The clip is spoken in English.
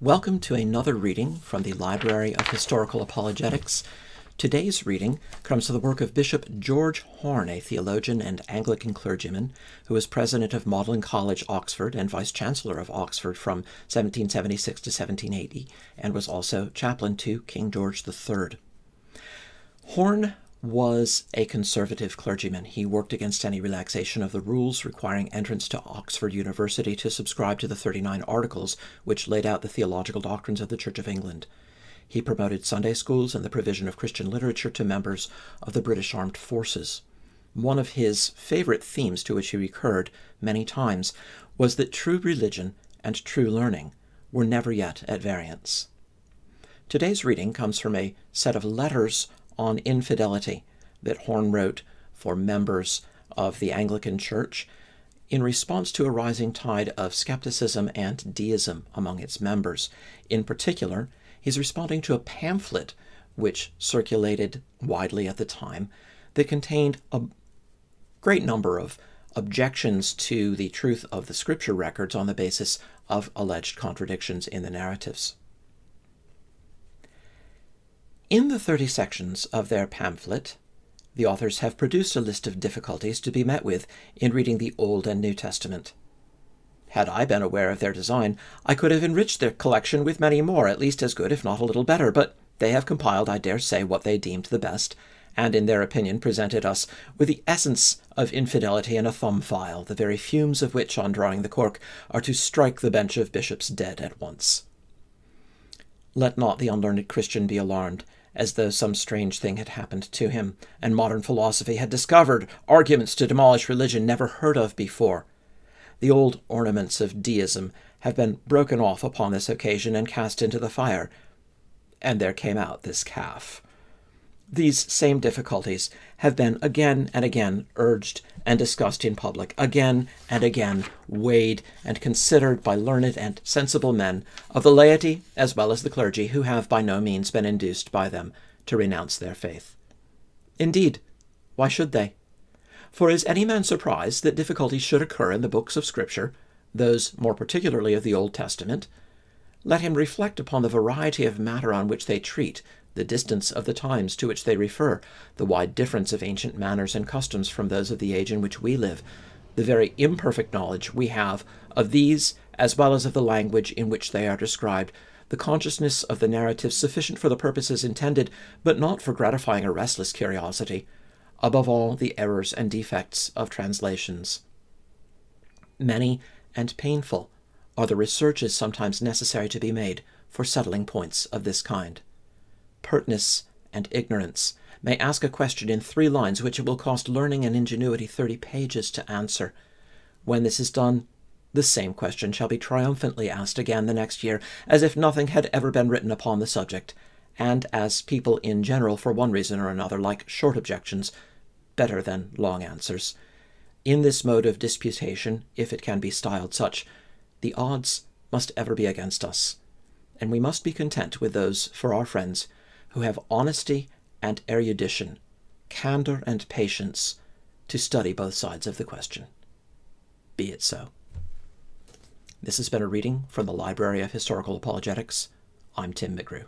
Welcome to another reading from the Library of Historical Apologetics. Today's reading comes from the work of Bishop George Horne, a theologian and Anglican clergyman who was president of Magdalen College, Oxford, and vice-chancellor of Oxford from 1776 to 1780, and was also chaplain to King George III. Horne was a conservative clergyman. He worked against any relaxation of the rules requiring entrance to Oxford University to subscribe to the 39 Articles, which laid out the theological doctrines of the Church of England. He promoted Sunday schools and the provision of Christian literature to members of the British Armed Forces. One of his favorite themes, to which he recurred many times, was that true religion and true learning were never yet at variance. Today's reading comes from a set of letters on infidelity that Horne wrote for members of the Anglican Church in response to a rising tide of skepticism and deism among its members. In particular, he's responding to a pamphlet which circulated widely at the time that contained a great number of objections to the truth of the scripture records on the basis of alleged contradictions in the narratives. In the 30 sections of their pamphlet, the authors have produced a list of difficulties to be met with in reading the Old and New Testament. Had I been aware of their design, I could have enriched their collection with many more, at least as good, if not a little better, but they have compiled, I dare say, what they deemed the best, and in their opinion presented us with the essence of infidelity in a thumb file, the very fumes of which, on drawing the cork, are to strike the bench of bishops dead at once. Let not the unlearned Christian be alarmed, as though some strange thing had happened to him, and modern philosophy had discovered arguments to demolish religion never heard of before. The old ornaments of deism have been broken off upon this occasion and cast into the fire, and there came out this calf. These same difficulties have been again and again urged and discussed in public, again and again weighed and considered by learned and sensible men of the laity as well as the clergy, who have by no means been induced by them to renounce their faith. Indeed, why should they? For is any man surprised that difficulties should occur in the books of Scripture, those more particularly of the Old Testament? Let him reflect upon the variety of matter on which they treat, the distance of the times to which they refer, the wide difference of ancient manners and customs from those of the age in which we live, the very imperfect knowledge we have of these as well as of the language in which they are described, the consciousness of the narrative sufficient for the purposes intended, but not for gratifying a restless curiosity, above all the errors and defects of translations. Many and painful are the researches sometimes necessary to be made for settling points of this kind. Pertness and ignorance may ask a question in 3 lines which it will cost learning and ingenuity 30 pages to answer. When this is done, the same question shall be triumphantly asked again the next year, as if nothing had ever been written upon the subject, and as people in general, for one reason or another, like short objections better than long answers. In this mode of disputation, if it can be styled such, the odds must ever be against us, and we must be content with those for our friends who have honesty and erudition, candor and patience to study both sides of the question. Be it so. This has been a reading from the Library of Historical Apologetics. I'm Tim McGrew.